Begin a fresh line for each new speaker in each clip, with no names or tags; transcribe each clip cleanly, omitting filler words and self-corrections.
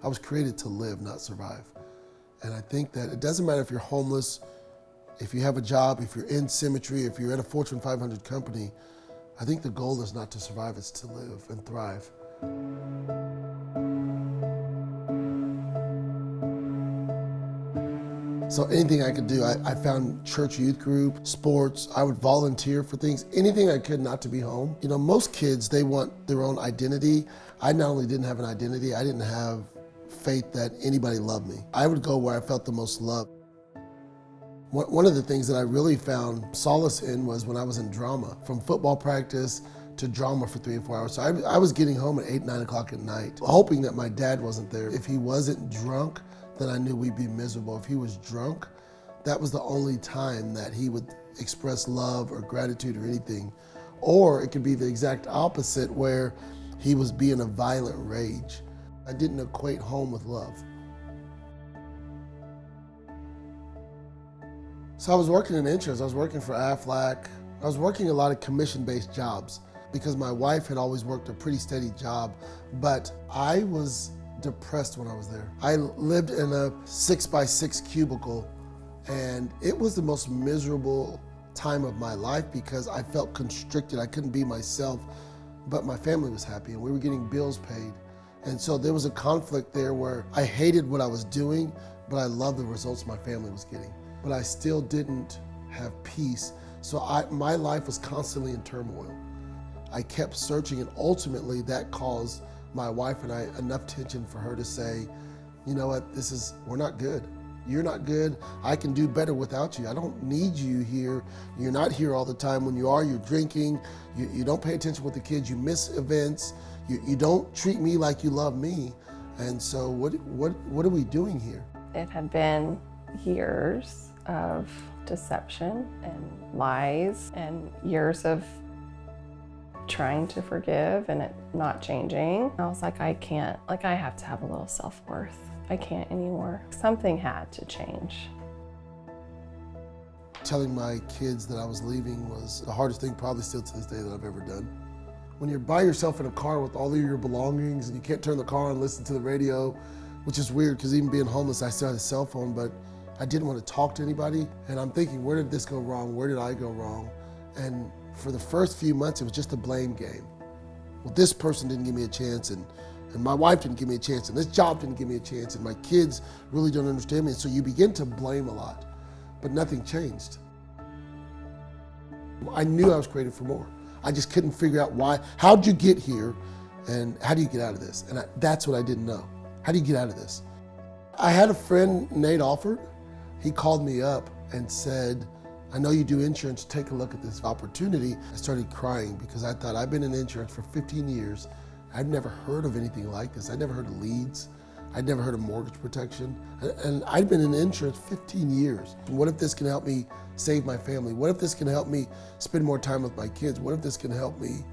I was created to live, not survive. And I think that it doesn't matter if you're homeless, if you have a job, if you're in Symmetry, if you're at a Fortune 500 company, I think the goal is not to survive, it's to live and thrive. So anything I could do, I found church youth group, sports, I would volunteer for things, anything I could not to be home. You know, most kids, they want their own identity. I not only didn't have an identity, I didn't have faith that anybody loved me. I would go where I felt the most love. One of the things that I really found solace in was when I was in drama, from football practice to drama for 3 or 4 hours. So I was getting home at 8, 9 o'clock at night, hoping that my dad wasn't there. If he wasn't drunk, then I knew we'd be miserable. If he was drunk, that was the only time that he would express love or gratitude or anything. Or it could be the exact opposite, where he was being a violent rage. I didn't equate home with love. So I was working in insurance. I was working for Aflac. I was working a lot of commission-based jobs because my wife had always worked a pretty steady job, but I was depressed when I was there. I lived in a 6x6 cubicle, and it was the most miserable time of my life because I felt constricted. I couldn't be myself, but my family was happy and we were getting bills paid. And so there was a conflict there where I hated what I was doing, but I loved the results my family was getting. But I still didn't have peace. So my life was constantly in turmoil. I kept searching, and ultimately that caused my wife and I enough tension for her to say, you know what, we're not good. You're not good. I can do better without you. I don't need you here. You're not here all the time. When you are, you're drinking. You don't pay attention with the kids. You miss events. You don't treat me like you love me. And so what are we doing here?
It had been years of deception and lies and years of trying to forgive and it not changing. I was like, I can't, I have to have a little self-worth. I can't anymore. Something had to change.
Telling my kids that I was leaving was the hardest thing probably still to this day that I've ever done. When you're by yourself in a car with all of your belongings and you can't turn the car on and listen to the radio, which is weird because even being homeless, I still had a cell phone, but I didn't want to talk to anybody. And I'm thinking, where did this go wrong? Where did I go wrong? And for the first few months, it was just a blame game. Well, this person didn't give me a chance, and my wife didn't give me a chance, and this job didn't give me a chance, and my kids really don't understand me. And so you begin to blame a lot, but nothing changed. I knew I was created for more. I just couldn't figure out why. How'd you get here, and how do you get out of this? And that's what I didn't know. How do you get out of this? I had a friend, Nate Alford. He called me up and said, I know you do insurance, take a look at this opportunity. I started crying because I thought, I've been in insurance for 15 years. I'd never heard of anything like this. I'd never heard of leads. I'd never heard of mortgage protection. And I'd been in insurance 15 years. What if this can help me save my family? What if this can help me spend more time with my kids? What if this can help me,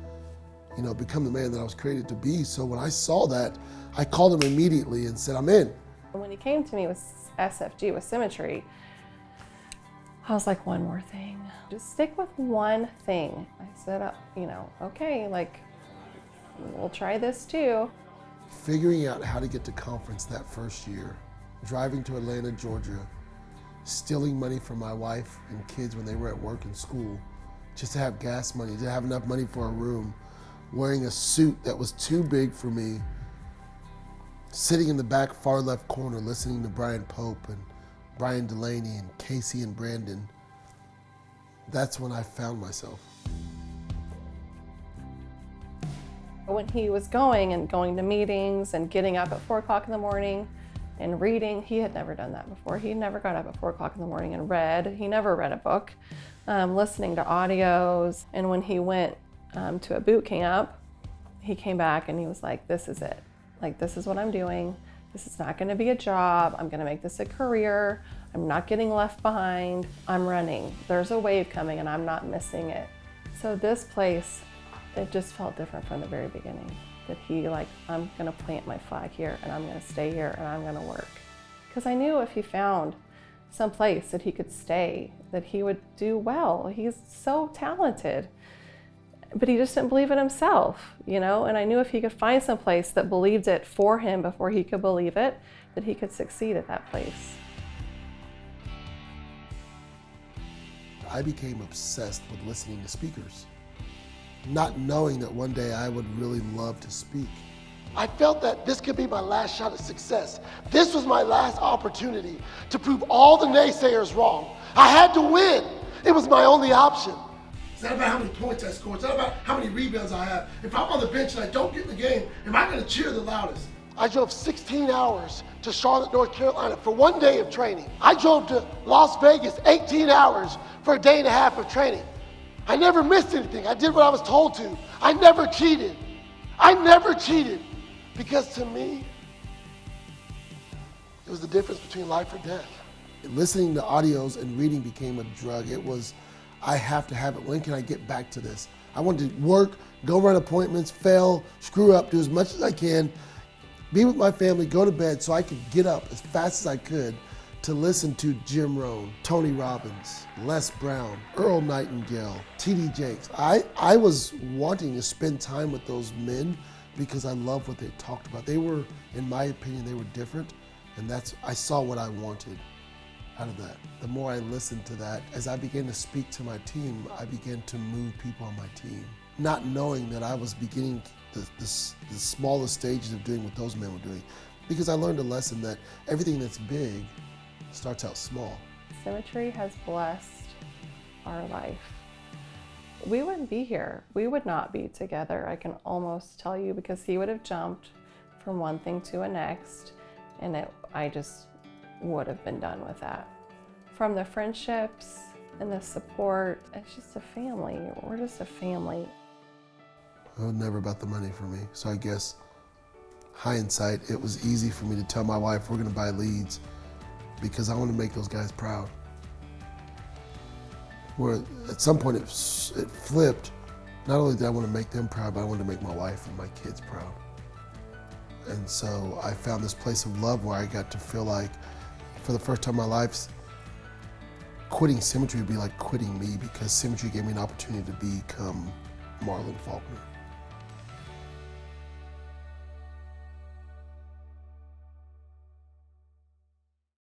become the man that I was created to be? So when I saw that, I called him immediately and said, I'm in.
When he came to me with SFG, with Symmetry, I was like, one more thing. Just stick with one thing. I said, okay, we'll try this too.
Figuring out how to get to conference that first year, driving to Atlanta, Georgia, stealing money from my wife and kids when they were at work and school, just to have gas money, to have enough money for a room, wearing a suit that was too big for me, sitting in the back far left corner listening to Brian Pope and Brian Delaney and Casey and Brandon. That's when I found myself.
When he was going to meetings and getting up at 4 o'clock in the morning and reading, he had never done that before. He never got up at 4 o'clock in the morning and read. He never read a book, listening to audios. And when he went to a boot camp, he came back and he was like, this is it. This is what I'm doing. This is not going to be a job. I'm going to make this a career. I'm not getting left behind. I'm running. There's a wave coming and I'm not missing it. So this place, it just felt different from the very beginning. That I'm going to plant my flag here and I'm going to stay here and I'm going to work. Because I knew if he found some place that he could stay, that he would do well. He's so talented. But he just didn't believe it himself, you know? And I knew if he could find some place that believed it for him before he could believe it, that he could succeed at that place.
I became obsessed with listening to speakers, not knowing that one day I would really love to speak. I felt that this could be my last shot at success. This was my last opportunity to prove all the naysayers wrong. I had to win. It was my only option. It's not about how many points I score. It's not about how many rebounds I have. If I'm on the bench and I don't get in the game, am I going to cheer the loudest? I drove 16 hours to Charlotte, North Carolina for one day of training. I drove to Las Vegas 18 hours for a day and a half of training. I never missed anything. I did what I was told to. I never cheated. I never cheated. Because to me, it was the difference between life or death. Listening to audios and reading became a drug. It was, I have to have it. When can I get back to this? I wanted to work, go run appointments, fail, screw up, do as much as I can, be with my family, go to bed so I could get up as fast as I could to listen to Jim Rohn, Tony Robbins, Les Brown, Earl Nightingale, T.D. Jakes. I was wanting to spend time with those men because I love what they talked about. They were, in my opinion, they were different, and I saw what I wanted out of that. The more I listened to that, as I began to speak to my team, I began to move people on my team, not knowing that I was beginning the smallest stages of doing what those men were doing, because I learned a lesson that everything that's big starts out small.
Symmetry has blessed our life. We wouldn't be here. We would not be together, I can almost tell you, because he would have jumped from one thing to a next, and I just would have been done with that. From the friendships and the support, it's just a family. We're just a family.
It was never about the money for me. So I guess, hindsight, it was easy for me to tell my wife we're gonna buy leads because I want to make those guys proud. Where at some point it flipped. Not only did I want to make them proud, but I wanted to make my wife and my kids proud. And so I found this place of love where I got to feel like, for the first time in my life, quitting Symmetry would be like quitting me, because Symmetry gave me an opportunity to become Marlin Faulkner.